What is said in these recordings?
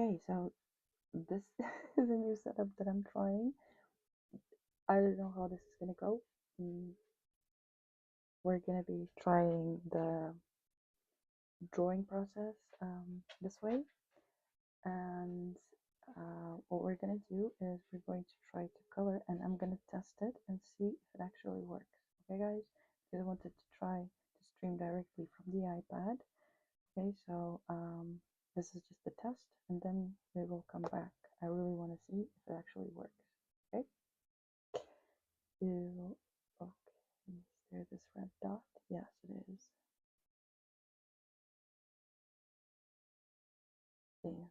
Okay, so this is a new setup that I'm trying. I don't know how this is gonna go. Mm, We're gonna be trying the drawing process this way, and what we're gonna do is we're going to try to color, and I'm gonna test it and see if it actually works. Okay, guys? Because I wanted to try to stream directly from the iPad. Okay, so this is just the test, and then we will come back. I really want to see if it actually works. Okay. Ew. Okay. Is there this red dot? Yes, it is. There.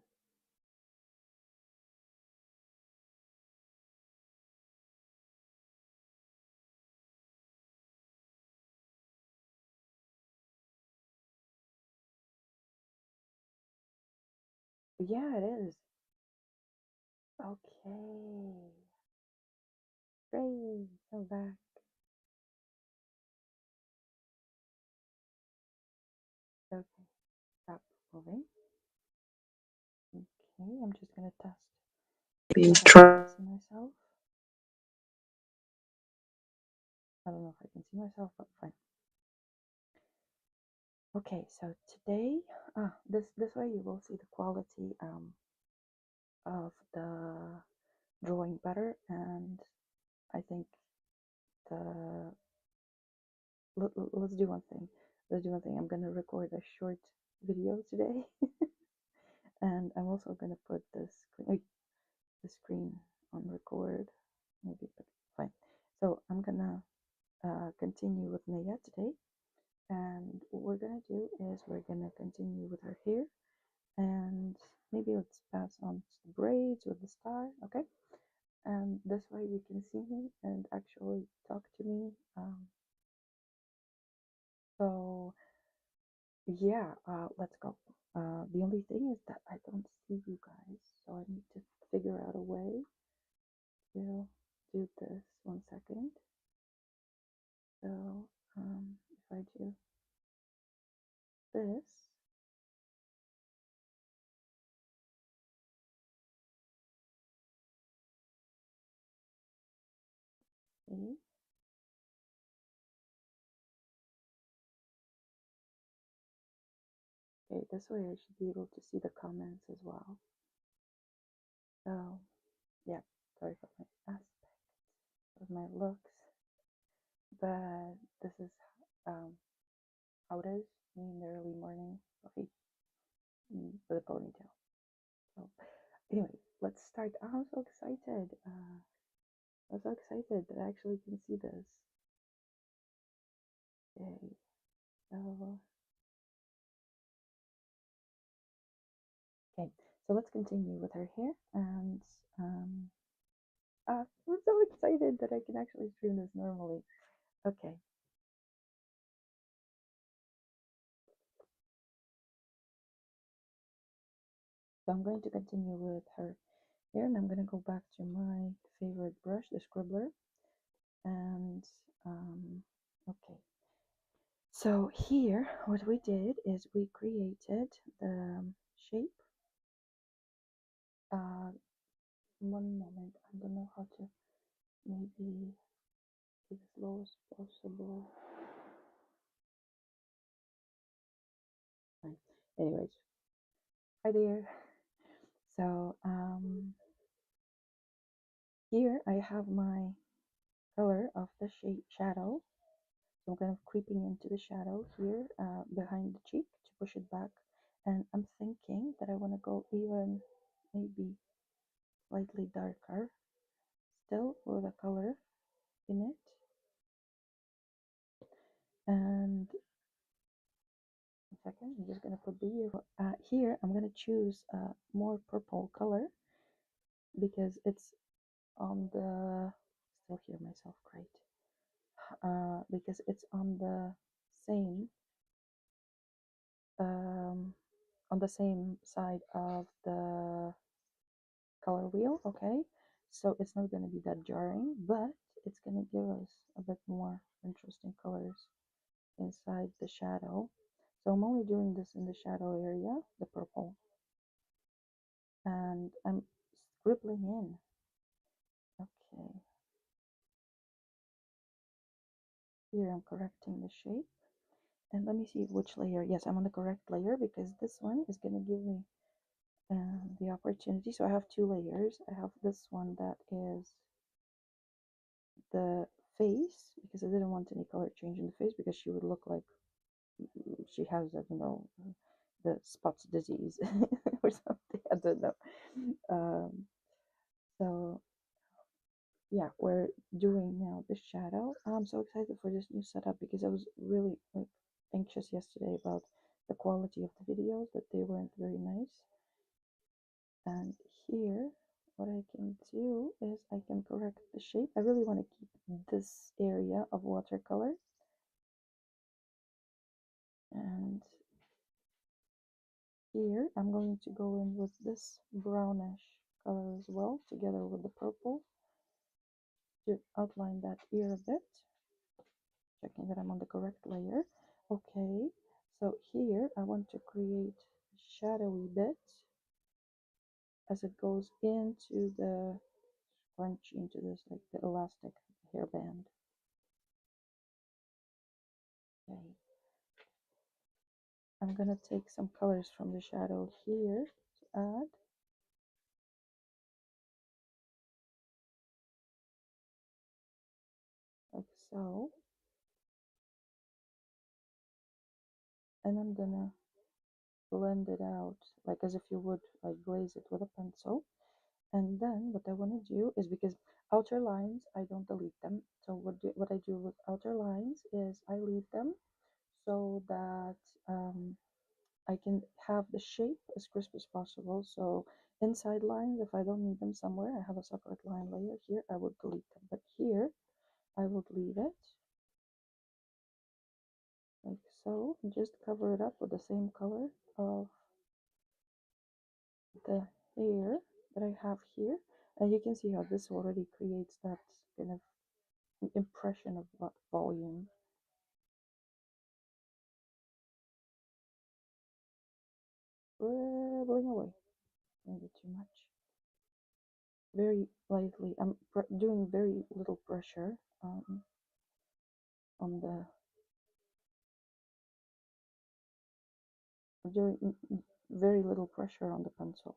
Yeah, it is. Okay. Great. So back. Okay. Stop moving. Okay. I'm just gonna test. Maybe try. See myself. I don't know if I can see myself, but fine. Okay. So today, this way you will see the quality of the drawing better, and I think the let's do one thing. Let's do one thing. I'm gonna record a short video today, and I'm also gonna put the screen on record. Maybe, but fine. So I'm gonna continue with Neya today, and what we're gonna do is we're gonna continue with her hair, and maybe let's pass on to the braids with the star. Okay. And this way you can see me and actually talk to me. So yeah, let's go. The only thing is that I don't see you guys, so I need to figure out a way to do this. 1 second. So if I do this, see, okay, this way I should be able to see the comments as well. So yeah, sorry for my aspect of my looks, but this is um how it is in the early morning coffee with a ponytail. So, anyways, let's start. Oh, I'm so excited. I'm so excited that I actually can see this. Yay. So, okay, so let's continue with her hair. And I'm so excited that I can actually stream this normally. Okay, so I'm going to continue with her hair, and I'm going to go back to my favorite brush, the scribbler. And, okay. So here, what we did is we created the shape. Uh, 1 moment, I don't know how to maybe be as low as possible. Fine. Anyways, hi there. So here I have my color of the shadow. So I'm kind of creeping into the shadow here behind the cheek to push it back. And I'm thinking that I want to go even maybe slightly darker still with a color in it. And 1 second, I'm just gonna put the ear. Here I'm gonna choose a more purple color because it's on the, still hear myself great, because it's same um, on the same side of the color wheel. Okay, so it's not gonna be that jarring, but it's gonna give us a bit more interesting colors inside the shadow. So I'm only doing this in the shadow area, the purple. and I'm scribbling in. Okay, here I'm correcting the shape. And let me see which layer. Yes, I'm on the correct layer because this one is going to give me the opportunity. So I have two layers. I have this one that is the face, because I didn't want any color change in the face because she would look like she has, I don't know, the spots disease or something. I don't know. Um, so yeah, we're doing now the shadow. I'm so excited for this new setup because I was really like anxious yesterday about the quality of the videos, that they weren't very nice. And here, what I can do is I can correct the shape. I really want to keep this area of watercolor. And here, I'm going to go in with this brownish color as well, together with the purple, to outline that ear a bit. Checking that I'm on the correct layer. Okay, so here I want to create a shadowy bit as it goes into the scrunch, into this, like the elastic hairband. Okay, I'm gonna take some colors from the shadow here to add, like so, and I'm gonna blend it out like as if you would like glaze it with a pencil. And then what I want to do is, because outer lines, I don't delete them. So what I do with outer lines is I leave them so that I can have the shape as crisp as possible. So inside lines, if I don't need them somewhere, I have a separate line layer. Here I would delete them, but here I would leave it like so, and just cover it up with the same color of the hair that I have here. And you can see how this already creates that kind of impression of volume. Dribbling away, maybe too much. Very lightly. I'm doing very little pressure on the. I'm doing very little pressure on the pencil.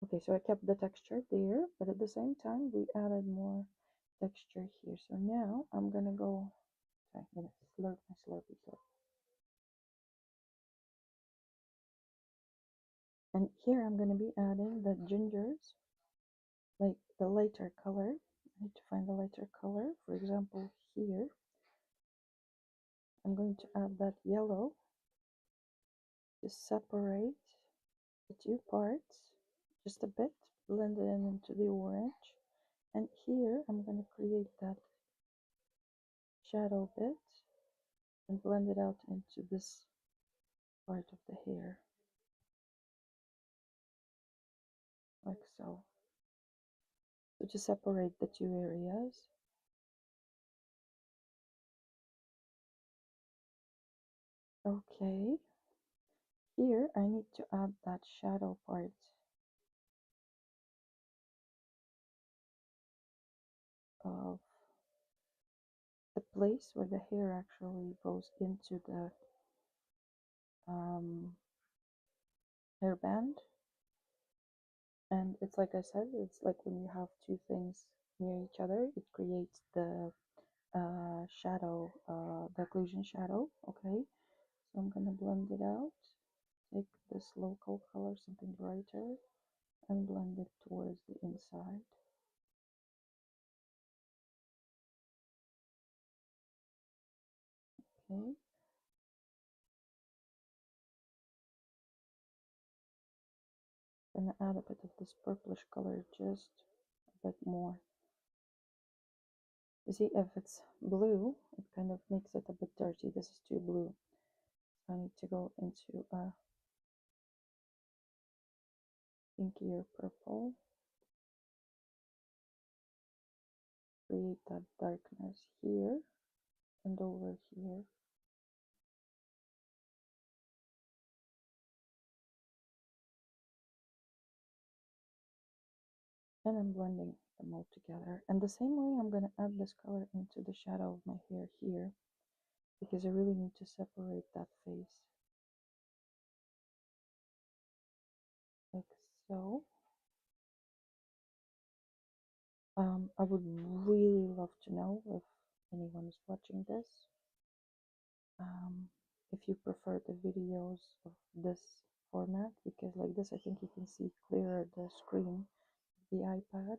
Okay, so I kept the texture there, but at the same time we added more texture here. So now I'm gonna go. Sorry, I'm gonna slurp my slurpy slurp. And here I'm going to be adding the gingers, like the lighter color. I need to find the lighter color. For example, here, I'm going to add that yellow to separate the two parts just a bit, blend it in into the orange. And here, I'm going to create that shadow bit and blend it out into this part of the hair, like so. So to separate the two areas. Okay, here I need to add that shadow part of the place where the hair actually goes into the hairband. And it's like I said, it's like when you have two things near each other, it creates the shadow, the occlusion shadow. Okay, so I'm gonna blend it out. Take this local color, something brighter, and blend it towards the inside. Okay. Gonna add a bit of this purplish color, just a bit more. You see, if it's blue, it kind of makes it a bit dirty. This is too blue. So I need to go into a pinkier purple. Create that darkness here and over here. And I'm blending them all together. And the same way, I'm going to add this color into the shadow of my hair here because I really need to separate that face like so. I would really love to know if anyone is watching this, if you prefer the videos of this format, because like this I think you can see clearer the screen of the iPad.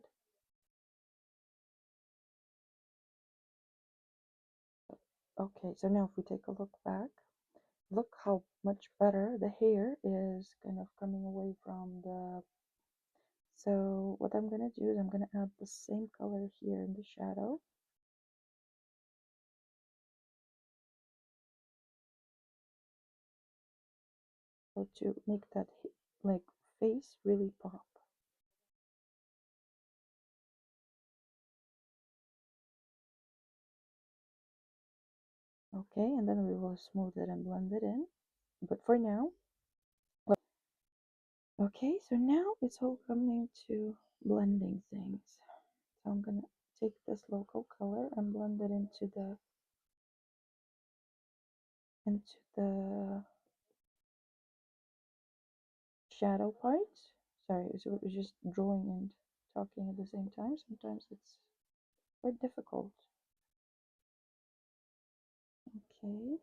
Okay, so now if we take a look back, look how much better the hair is kind of coming away from the. So what I'm gonna do is I'm gonna add the same color here in the shadow. So to make that like face really pop. Okay, and then we will smooth it and blend it in. But for now, okay, so now it's all coming to blending things. So I'm gonna take this local color and blend it into the shadow part. Sorry, so it was just drawing and talking at the same time. Sometimes it's quite difficult. Okay,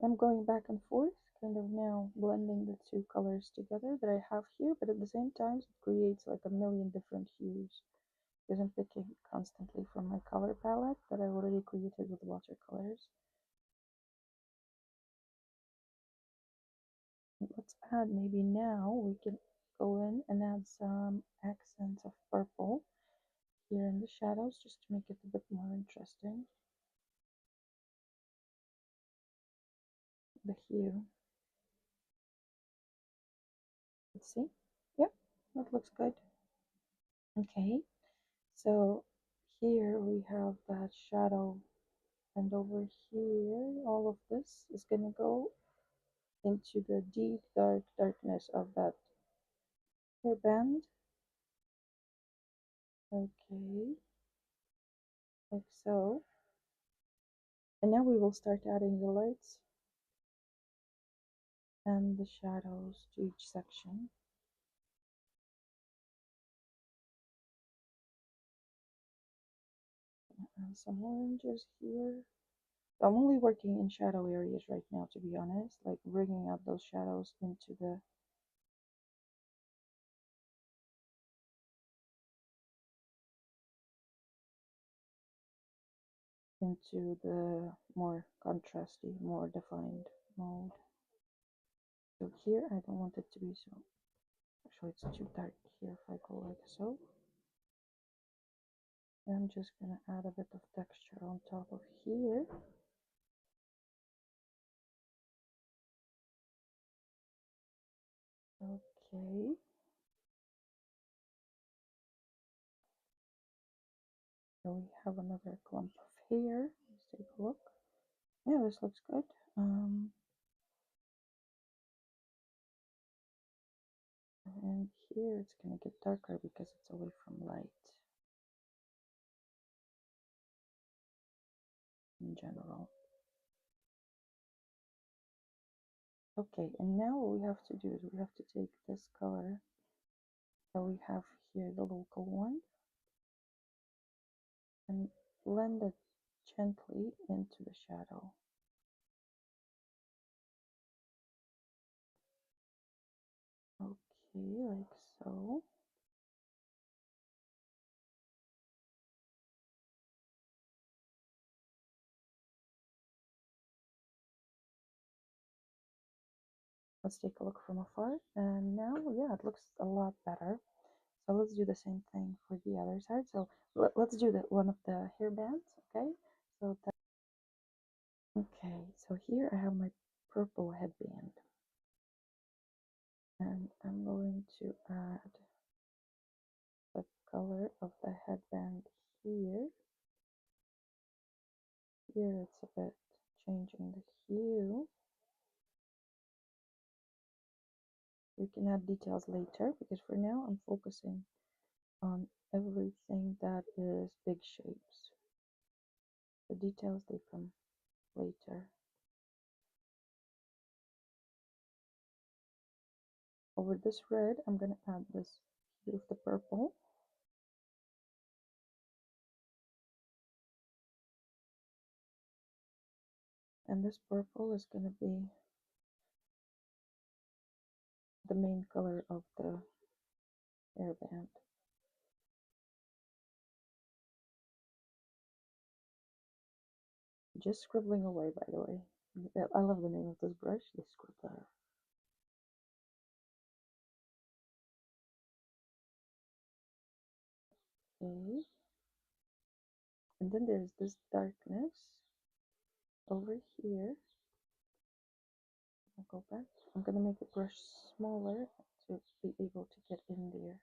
I'm going back and forth, kind of now blending the two colors together that I have here, but at the same time it creates like a million different hues because I'm picking constantly from my color palette that I already created with watercolors. Let's add, maybe now we can go in and add some accents of purple here in the shadows just to make it a bit more interesting. The hue. Let's see. Yep, that looks good. Okay, so here we have that shadow, and over here, all of this is gonna go into the deep darkness of that hairband. Okay, like so. And now we will start adding the lights and the shadows to each section. And some oranges here. I'm only working in shadow areas right now, to be honest, like bringing out those shadows into the more contrasty, more defined mode. So here I don't want it to be so, actually it's too dark here if I go like so. And I'm just gonna add a bit of texture on top of here. Okay. So we have another clump of hair. Let's take a look. Yeah, this looks good. And here it's gonna get darker because it's away from light in general. Okay, and now what we have to do is we have to take this color that we have here, the local one, and blend it gently into the shadow. Okay, like so. Let's take a look from afar, and now, yeah, it looks a lot better. So let's do the same thing for the other side. So let's do the one of the hair bands, okay? So that, okay, so here I have my purple headband, and I'm going to add the color of the headband here. Here it's a bit changing the hue. We can add details later because for now I'm focusing on everything that is big shapes. The details, they come later. Over this red, I'm going to add this hue of the purple. And this purple is going to be the main color of the hairband. Just scribbling away, by the way. I love the name of this brush, the scribbler. Okay. And then there's this darkness over here. I'll go back. I'm gonna make the brush smaller to be able to get in there.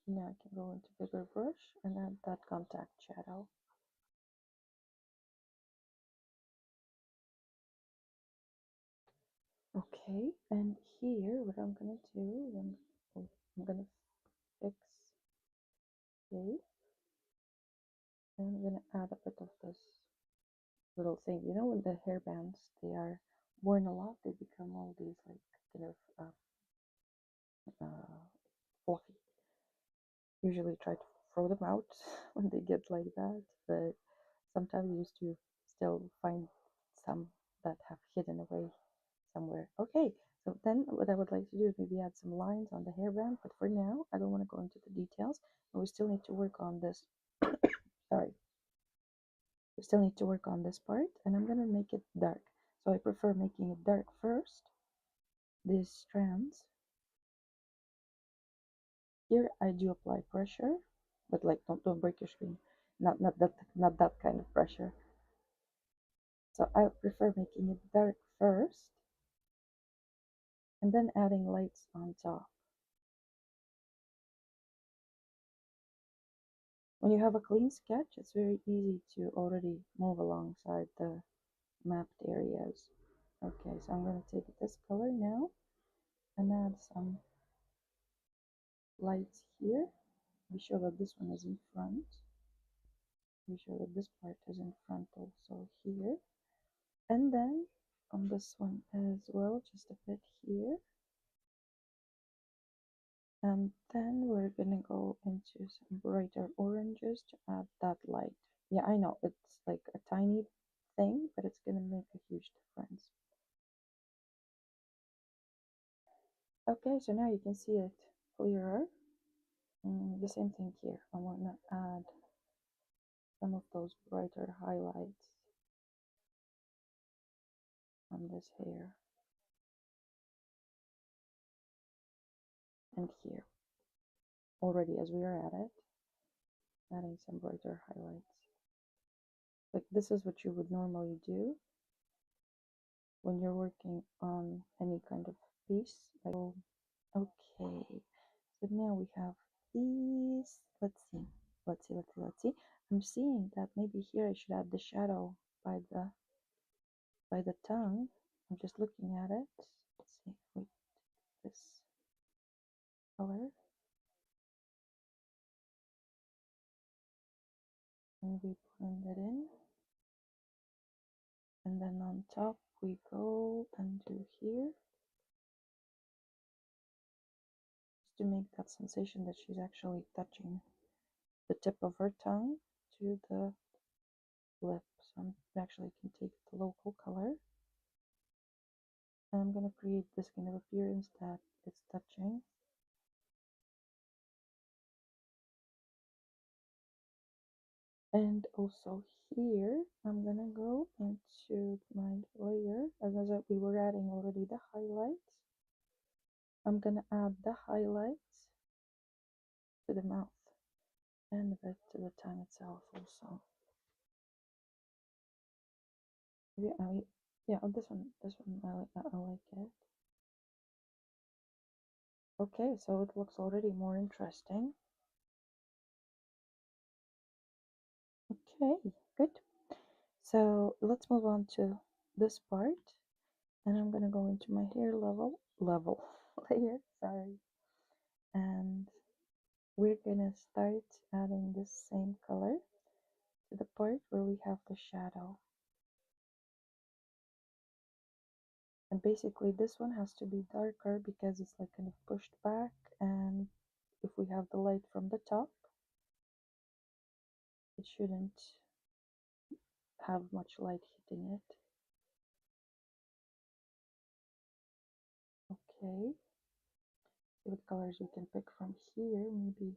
Now I can go into bigger brush and add that contact shadow. Okay, and here what I'm gonna do is I'm gonna fix shape, and I'm gonna add a bit of this little thing. You know, when the hairbands they are worn a lot, they become all these like kind of fluffy. Usually try to throw them out when they get like that, but sometimes you used to still find some that have hidden away somewhere. Okay, so then what I would like to do is maybe add some lines on the hairband, but for now I don't want to go into the details, and we still need to work on this. Sorry, we still need to work on this part, and I'm gonna make it dark. So I prefer making it dark first, these strands. Here I do apply pressure, but like don't break your screen. Not that kind of pressure. So I prefer making it dark first and then adding lights on top. When you have a clean sketch, it's very easy to already move alongside the mapped areas. Okay, so I'm going to take this color now and add some lights here. Be sure that this one is in front. Be sure that this part is in front also here. And then on this one as well, just a bit here. And then we're gonna go into some brighter oranges to add that light. Yeah, I know it's like a tiny thing, but it's gonna make a huge difference. Okay, so now you can see it clearer. The same thing here. I want to add some of those brighter highlights on this hair and here. Already as we are at it, adding some brighter highlights. Like this is what you would normally do when you're working on any kind of piece. Like, okay, so now we have these. Let's see. I'm seeing that maybe here I should add the shadow by the tongue. I'm just looking at it. Let's see. Wait, this color, and we blend it in. And then on top we go and do here, just to make that sensation that she's actually touching the tip of her tongue to the lip. So I actually can take the local color, and I'm going to create this kind of appearance that it's touching. And also here I'm gonna go into my layer, as we were adding already the highlights. I'm gonna add the highlights to the mouth and a bit to the tongue itself also. Yeah, this one I like it. Okay, so it looks already more interesting. Okay, good. So let's move on to this part, and I'm gonna go into my hair level layer, sorry, and we're gonna start adding this same color to the part where we have the shadow. And basically this one has to be darker because it's like kind of pushed back, and if we have the light from the top, it shouldn't have much light hitting it. Okay, see what colors we can pick from here. Maybe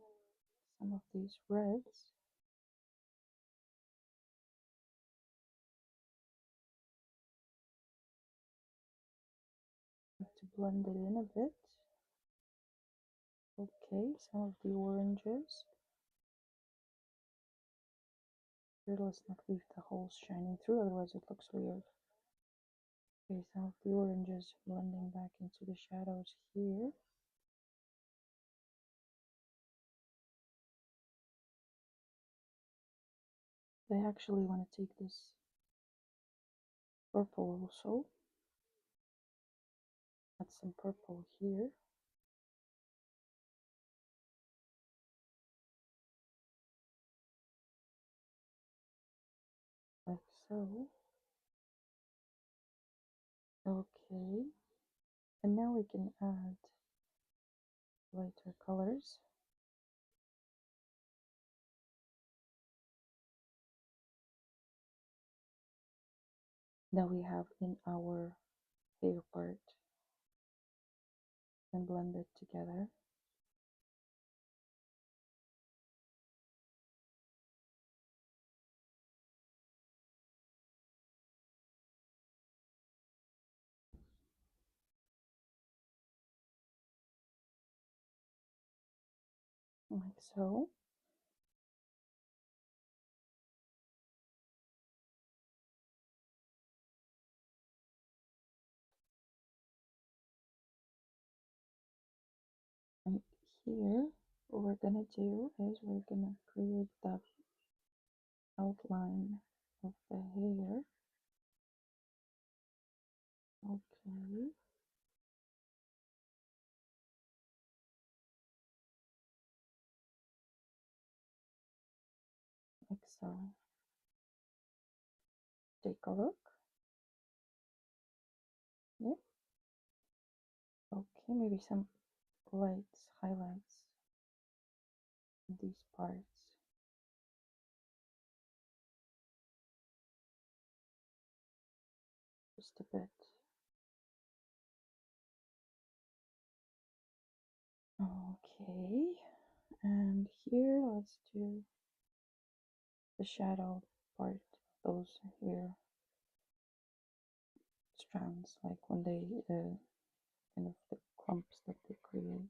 some of these reds. To blend it in a bit. Okay, some of the oranges. Here, let's not leave the holes shining through, otherwise it looks weird. Okay, some of the oranges blending back into the shadows here. I actually want to take this purple also. Add some purple here. Like so. Okay. And now we can add lighter colors. That we have in our hair part, and blend it together. Like so. And here, what we're gonna do is we're gonna create the outline of the hair. Okay. Like so. Take a look. Yep. Okay, maybe some lights, highlights in these parts. Just a bit. Okay, and here let's do the shadow part, those here strands, like when they kind of the clumps that they create.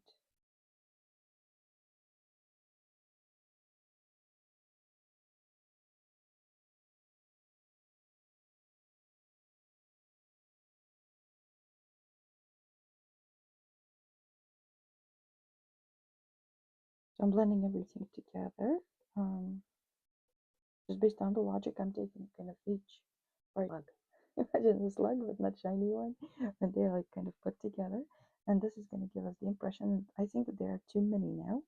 So I'm blending everything together. Just based on the logic, I'm taking kind of each part. Slug. Imagine a slug, but not shiny one, and they're like kind of put together. And this is going to give us the impression. I think that there are too many now.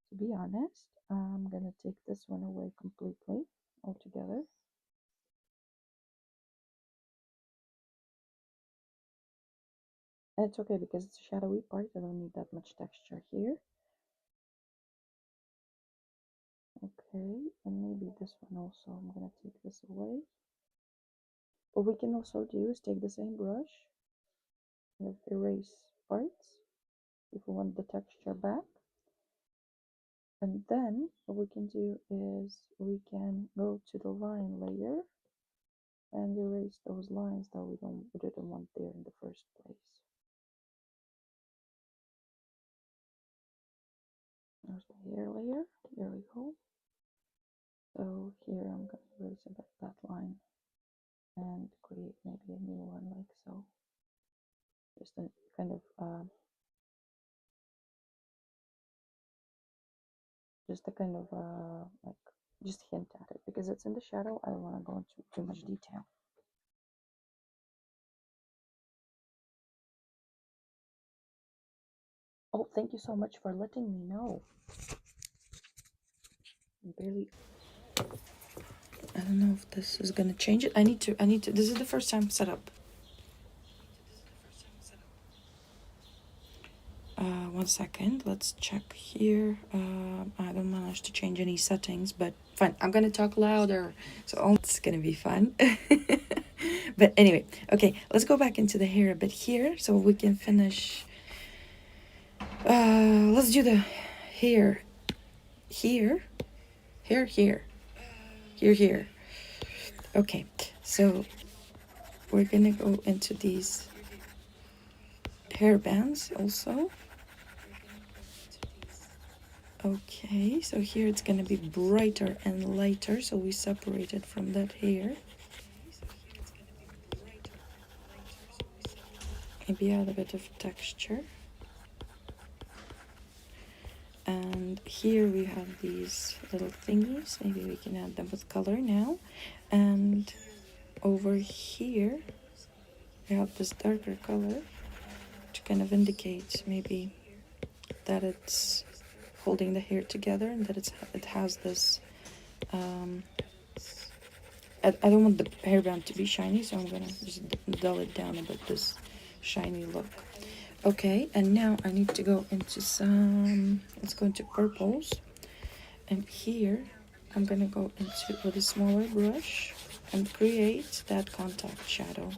To be honest, I'm going to take this one away completely, altogether. And it's okay because it's a shadowy part. I don't need that much texture here. Okay, and maybe this one also. I'm going to take this away. What we can also do is take the same brush and erase parts if we want the texture back. And then what we can do is we can go to the line layer and erase those lines that we didn't want there in the first place. There's the hair layer. There we go. So here I'm going to erase a bit that line and create maybe a new one like so. Just a kind of like just hint at it because it's in the shadow. I don't want to go into too much detail. Oh, thank you so much for letting me know. Barely. I don't know if this is gonna change it. I need to, this is the first time set up. 1 second, let's check here. I don't manage to change any settings, but fine. I'm gonna talk louder, so it's gonna be fun. But anyway, okay, let's go back into the hair a bit here so we can finish. Let's do the hair here, here. Okay, so we're gonna go into these hair bands also. Okay, so here it's gonna be brighter and lighter, so we separate it from that hair. Maybe add a bit of texture. And here we have these little thingies. Maybe we can add them with color now. And over here we have this darker color, which kind of indicates maybe that it's holding the hair together and that it has this I don't want the hairband to be shiny, so I'm gonna just dull it down a bit, this shiny look. Okay, and now I need to go into some, let's go into purples. And here I'm gonna go into with a smaller brush and create that contact shadow.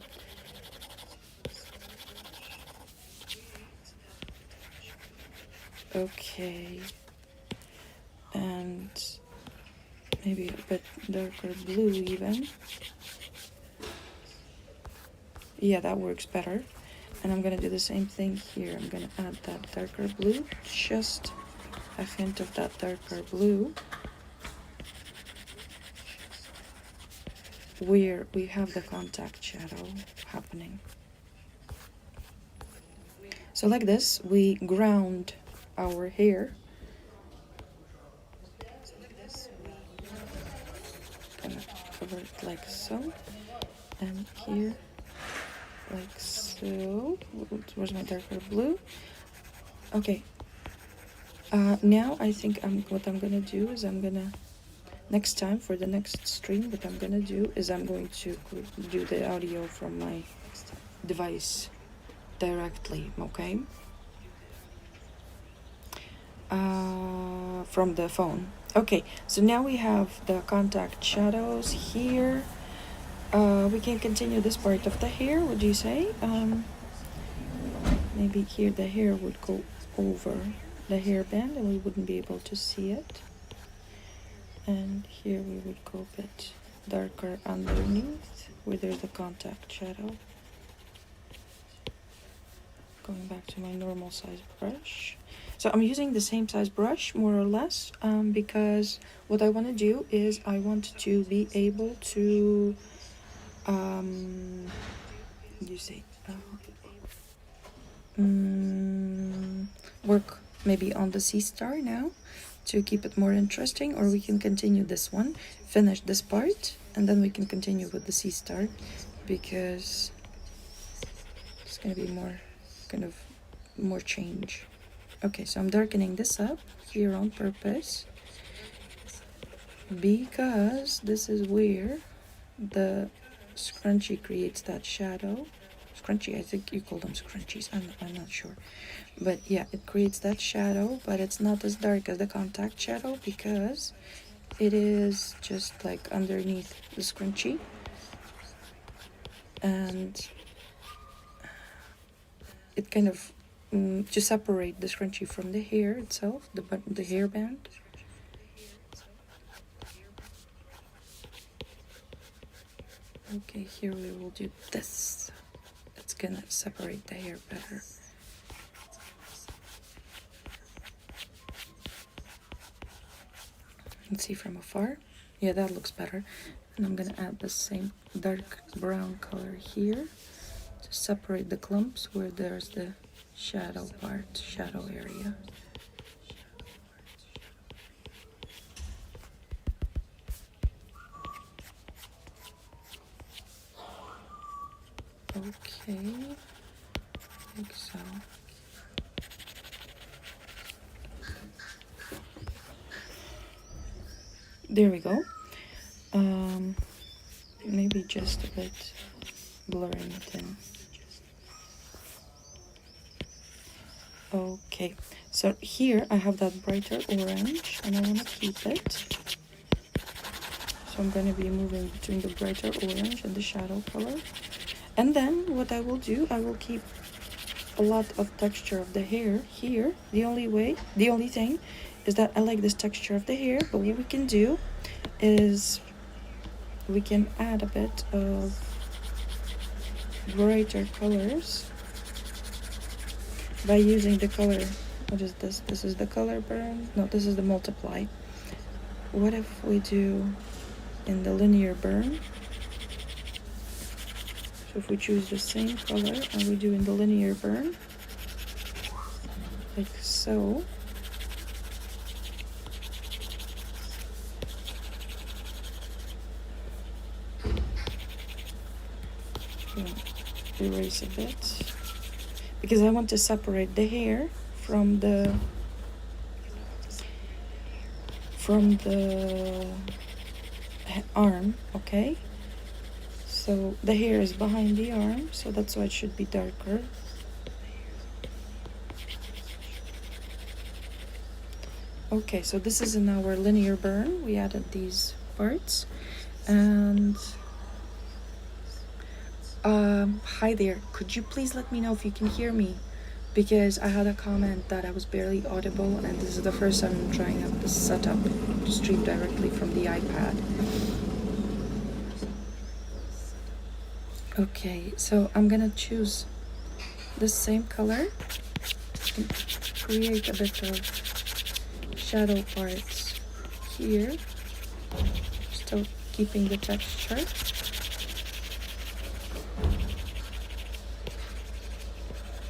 Okay, and maybe a bit darker blue even. Yeah, that works better. And I'm gonna do the same thing here. I'm gonna add that darker blue, just a hint of that darker blue, where we have the contact shadow happening. So like this, we ground our hair. Gonna cover it like so, and here like so. Where's my darker blue? Okay. Now I think what I'm gonna do is next time for the next stream, what I'm gonna do is I'm going to do the audio from my device directly, okay? From the phone. Okay, so now we have the contact shadows here. We can continue this part of the hair, would you say? Maybe here the hair would go over the hairband and we wouldn't be able to see it. And here we would go a bit darker underneath where there's the contact shadow. Going back to my normal size brush. So I'm using the same size brush more or less because what I want to do is I want to be able to work maybe on the sea star now to keep it more interesting, or we can continue this one, finish this part, and then we can continue with the sea star because it's gonna be more change. Okay, so I'm darkening this up here on purpose because this is where the scrunchie creates that shadow. Scrunchie, I think you call them scrunchies, I'm not sure. But yeah, it creates that shadow, but it's not as dark as the contact shadow because it is just like underneath the scrunchie. And it kind of to separate the scrunchie from the hair itself, the hairband. Okay, here we will do this. It's gonna separate the hair better. You can see from afar. Yeah, that looks better. And I'm gonna add the same dark brown color here to separate the clumps where there's the shadow part, shadow area. Okay, like so. There we go. Maybe just a bit blurring it in. Okay, so here I have that brighter orange and I want to keep it. So I'm going to be moving between the brighter orange and the shadow color. And then what I will do, I will keep a lot of texture of the hair here. The only thing is that I like this texture of the hair, but what we can do is we can add a bit of brighter colors by using the color. What is this? This is the color burn. No, this is the multiply. What if we do in the linear burn? So if we choose the same color and we do in the linear burn, like so. Erase a bit because I want to separate the hair from the arm. Okay, so the hair is behind the arm, so that's why it should be darker. Okay, so this is in our linear burn. We added these parts. And hi there, could you please let me know if you can hear me? Because I had a comment that I was barely audible, and this is the first time I'm trying out this setup to stream directly from the iPad. Okay, so I'm gonna choose the same color and create a bit of shadow parts here, still keeping the texture.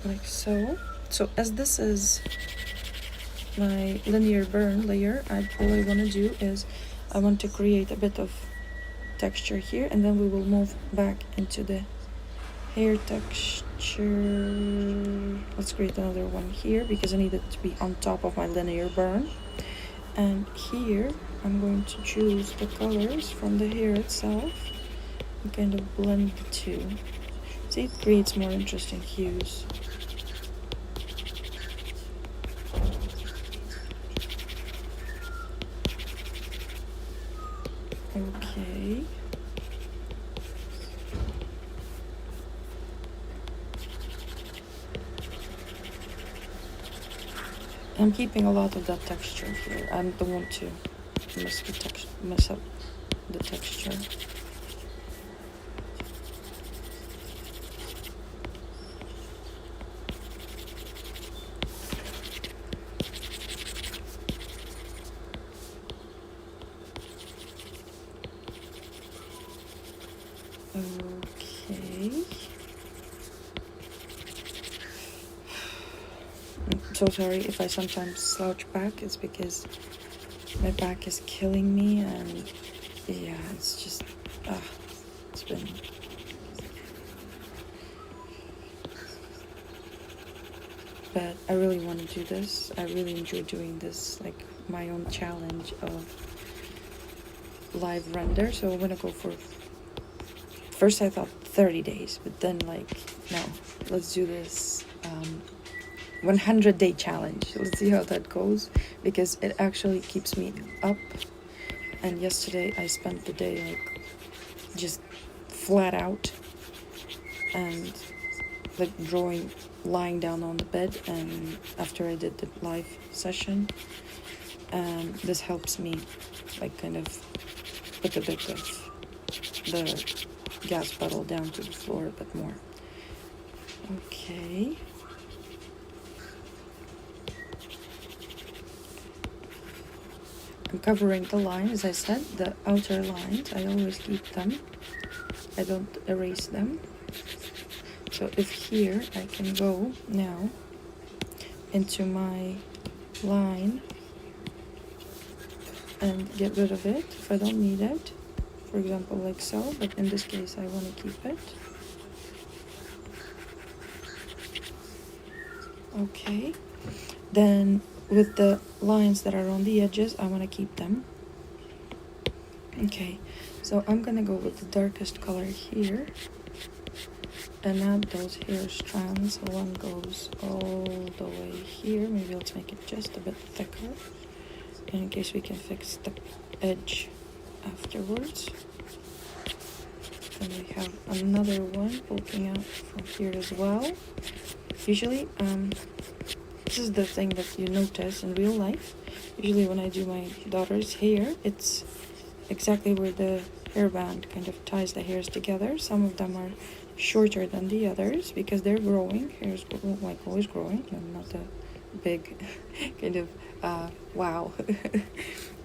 Like so. So as this is my linear burn layer, all I want to do is I want to create a bit of texture here, and then we will move back into the hair texture. Let's create another one here because I need it to be on top of my linear burn. And here I'm going to choose the colors from the hair itself and kind of blend the two. See, it creates more interesting hues. Okay. I'm keeping a lot of that texture here. I don't want to mess up the texture. Okay. I'm so sorry if I sometimes slouch back. It's because my back is killing me, and yeah, it's just it's been but I really want to do this. I really enjoy doing this, like my own challenge of live render. So I'm gonna go for, first I thought 30 days, but then like, no, let's do this 100-day challenge. Let's see how that goes, because it actually keeps me up. And yesterday I spent the day like just flat out and like drawing, lying down on the bed, and after I did the live session, this helps me like kind of put a bit of the gas pedal down to the floor a bit more. Okay. I'm covering the line, as I said, the outer lines. I always keep them. I don't erase them. So if here I can go now into my line and get rid of it if I don't need it, for example like so, but in this case I want to keep it. Okay, then with the lines that are on the edges, I want to keep them. Okay, so I'm gonna go with the darkest color here and add those hair strands. So one goes all the way here. Maybe let's make it just a bit thicker in case we can fix the edge afterwards. Then we have another one poking out from here as well. Usually, this is the thing that you notice in real life. Usually when I do my daughter's hair, it's exactly where the hairband kind of ties the hairs together. Some of them are shorter than the others because they're growing. Hair's like always growing, and not a big kind of wow.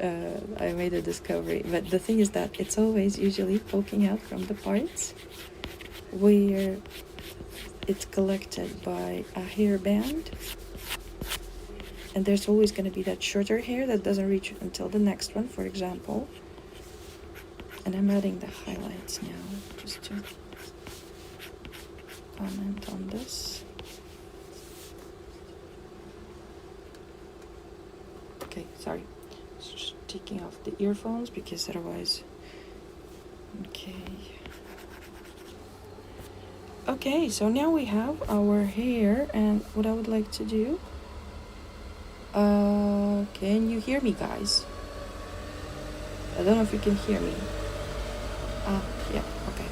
I made a discovery. But the thing is that it's always usually poking out from the parts where it's collected by a hairband, and there's always going to be that shorter hair that doesn't reach until the next one, for example. And I'm adding the highlights now just to comment on this. Okay, sorry, just taking off the earphones because otherwise. Okay, so now we have our hair, and what I would like to do, can you hear me, guys? I don't know if you can hear me. Yeah, okay.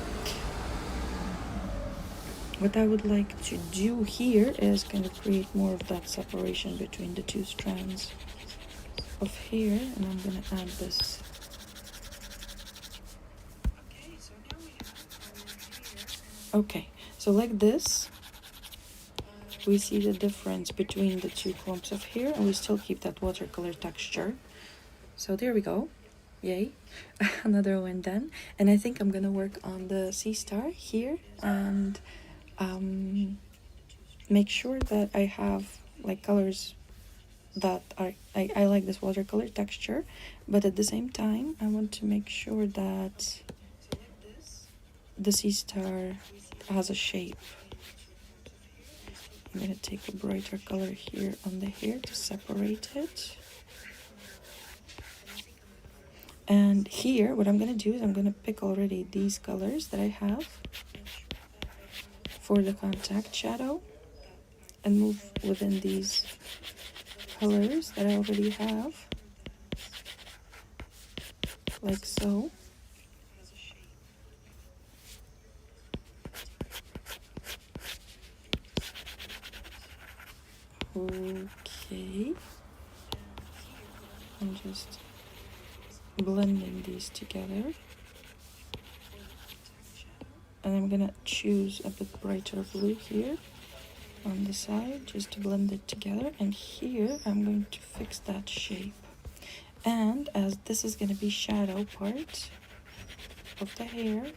What I would like to do here is kind of create more of that separation between the two strands of hair, and I'm gonna add this. Okay, so like this, we see the difference between the two clumps of hair, and we still keep that watercolor texture. So there we go. Yay. Another one done. And I think I'm gonna work on the sea star here and make sure that I have like colors that are I like this watercolor texture, but at the same time I want to make sure that the sea star has a shape. I'm gonna take a brighter color here on the hair to separate it. And here what I'm gonna do is I'm gonna pick already these colors that I have for the contact shadow and move within these colors that I already have, like so. Okay, I'm just blending these together, and I'm gonna choose a bit brighter blue here on the side just to blend it together, and here I'm going to fix that shape. And as this is going to be shadow part of the hair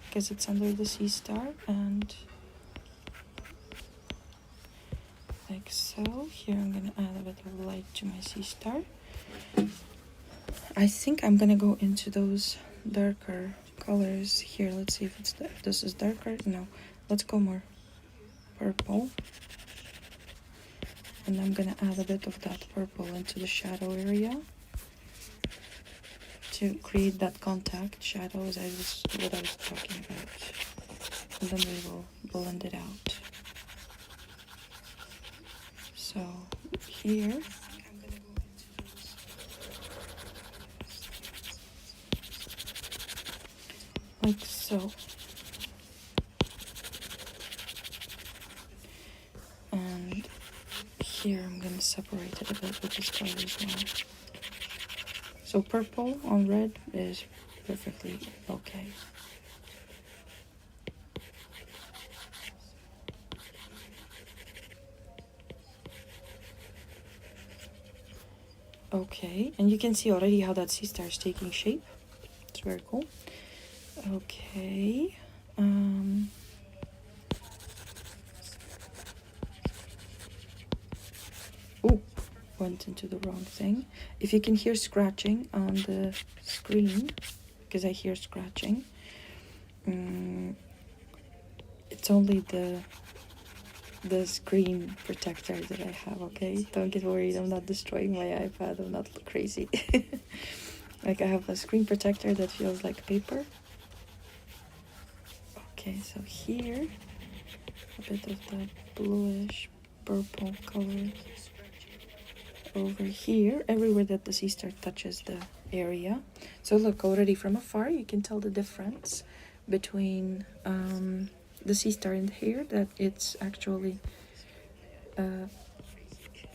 because it's under the sea star, and like so, here I'm going to add a bit of light to my sea star. I think I'm going to go into those darker colors here. Let's see if this is darker. No, let's go more purple. And I'm gonna add a bit of that purple into the shadow area to create that contact shadow, as what I was talking about. And then we will blend it out. So here, like so. And here I'm gonna separate it a bit with this color as well. So purple on red is perfectly okay. Okay, and you can see already how that sea star is taking shape. It's very cool. Okay. Oh, went into the wrong thing. If you can hear scratching on the screen, because I hear scratching, it's only the screen protector that I have, okay? Don't get worried, I'm not destroying my iPad, I'm not crazy. Like I have a screen protector that feels like paper. Okay, so here, a bit of that bluish purple color. Over here, everywhere that the sea star touches the area. So look, already from afar, you can tell the difference between the sea star in here, that it's actually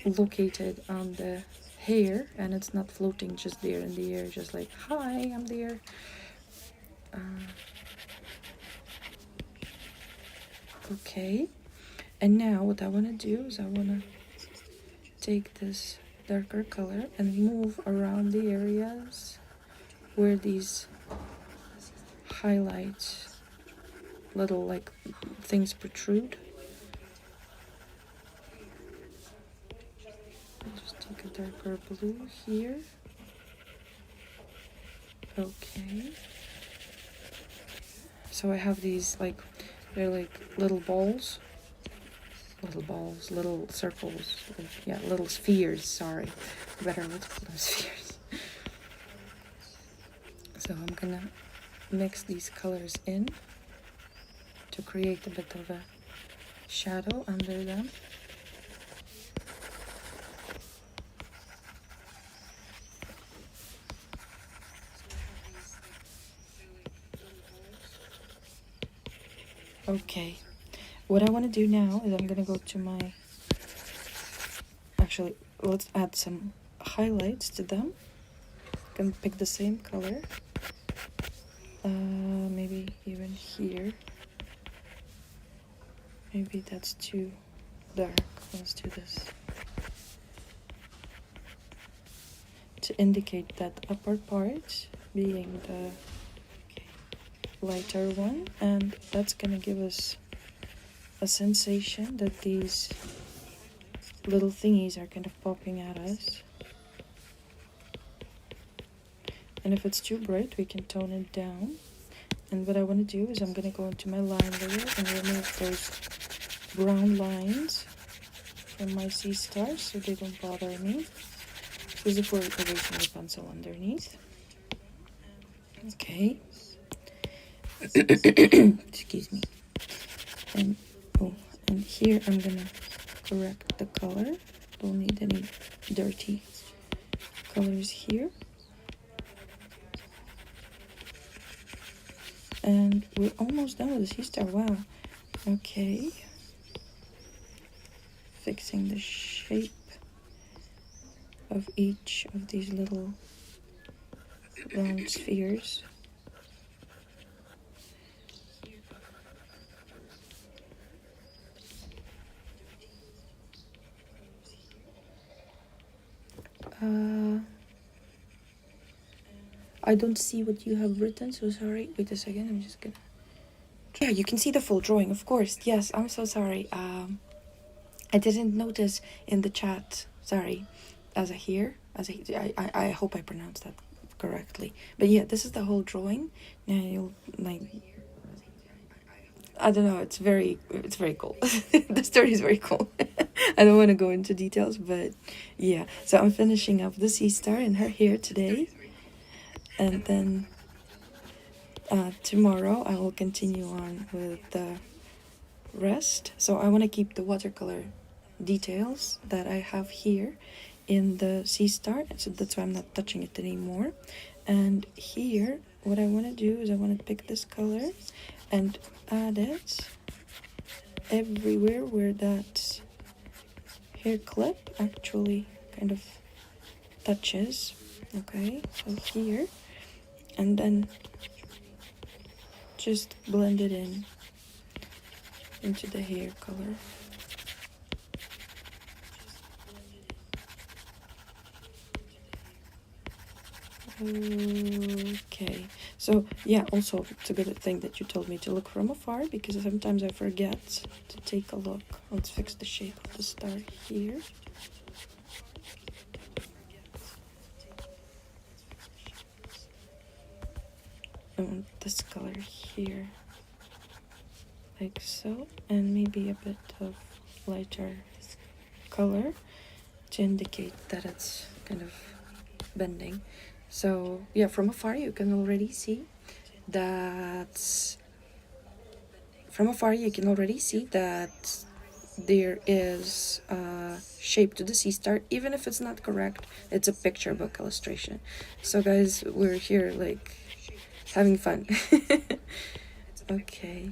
located on the hair and it's not floating just there in the air, just like, hi, I'm there. Okay, and now what I want to do is I want to take this darker color and move around the areas where these highlights, little like things protrude. I'll just take a darker blue here. Okay. So I have these like, they're like little balls, little circles, yeah, little spheres, sorry. Better, let's call them spheres. So I'm gonna mix these colors in to create a bit of a shadow under them. Okay, what I want to do now is I'm gonna go to my, actually, let's add some highlights to them. I can pick the same color, maybe even here. Maybe that's too dark. Let's do this to indicate that upper part being the lighter one, and that's gonna give us a sensation that these little thingies are kind of popping at us. And if it's too bright, we can tone it down. And what I want to do is I'm gonna go into my line layer and remove those brown lines from my sea stars so they don't bother me. This is for erasing the pencil underneath. Okay. Excuse me. And oh, and here I'm gonna correct the color. Don't need any dirty colors here. And we're almost done with the sea star. Wow. Okay. Fixing the shape of each of these little round spheres. I don't see what you have written, so sorry. Wait a second, I'm just gonna... Yeah, you can see the full drawing, of course. Yes, I'm so sorry. I didn't notice in the chat. Sorry. I hope I pronounced that correctly. But yeah, this is the whole drawing. Now you'll like... I don't know, it's very cool. The story is very cool. I don't want to go into details, but yeah. So I'm finishing up the sea star in her hair today. And then tomorrow I will continue on with the rest. So I want to keep the watercolor details that I have here in the sea star, so that's why I'm not touching it anymore. And here what I want to do is I want to pick this color and add it everywhere where that hair clip actually kind of touches. Okay, so here, and then just blend it in into the hair color. Okay, so yeah, also it's a good thing that you told me to look from afar, because sometimes I forget to take a look. Let's fix the shape of the star here. I want this color here, like so, and maybe a bit of lighter color to indicate that it's kind of bending. So yeah, from afar you can already see that there is a shape to the sea star. Even if it's not correct, it's a picture book illustration. So guys, we're here like having fun. Okay,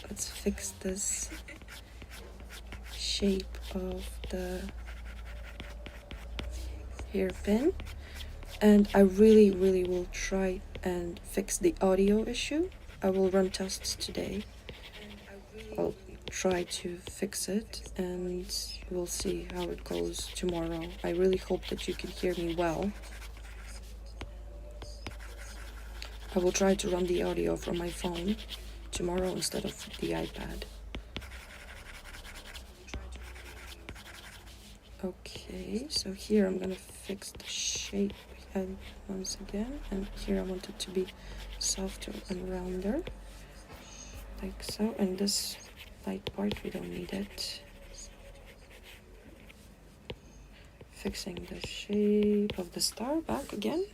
let's fix this shape of the hairpin. And I really will try and fix the audio issue. I will run tests today. I'll try to fix it and we'll see how it goes tomorrow. I really hope that you can hear me well. I will try to run the audio from my phone tomorrow instead of the iPad. Okay, so here I'm gonna fix the shape once again, and here I want it to be softer and rounder, like so. And this light part, we don't need it. Fixing the shape of the star back again.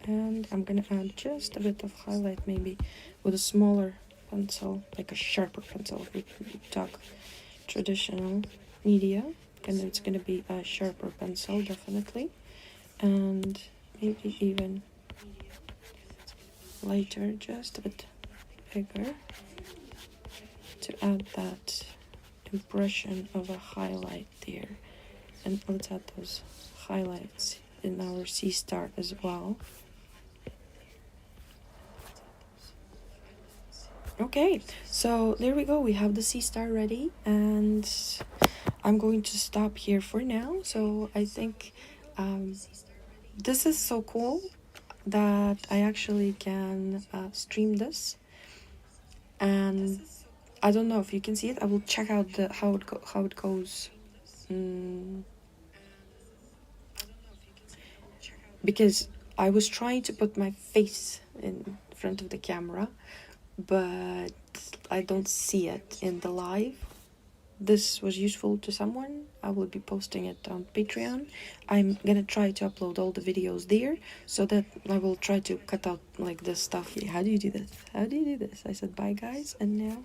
And I'm gonna add just a bit of highlight, maybe with a smaller pencil, like a sharper pencil. We talk traditional media, and it's gonna be a sharper pencil, definitely, and maybe even lighter, just a bit bigger, to add that impression of a highlight there. And let's add those highlights in our sea star as well. Okay, so there we go, we have the sea star ready, and I'm going to stop here for now. So I think this is so cool that I actually can stream this, and I don't know if you can see it. I will check out the how it goes, because I was trying to put my face in front of the camera, but I don't see it in the live. This was useful to someone. I will be posting it on Patreon. I'm gonna try to upload all the videos there, so that I will try to cut out like this stuff. How do you do this? How do you do this? I said bye guys, and now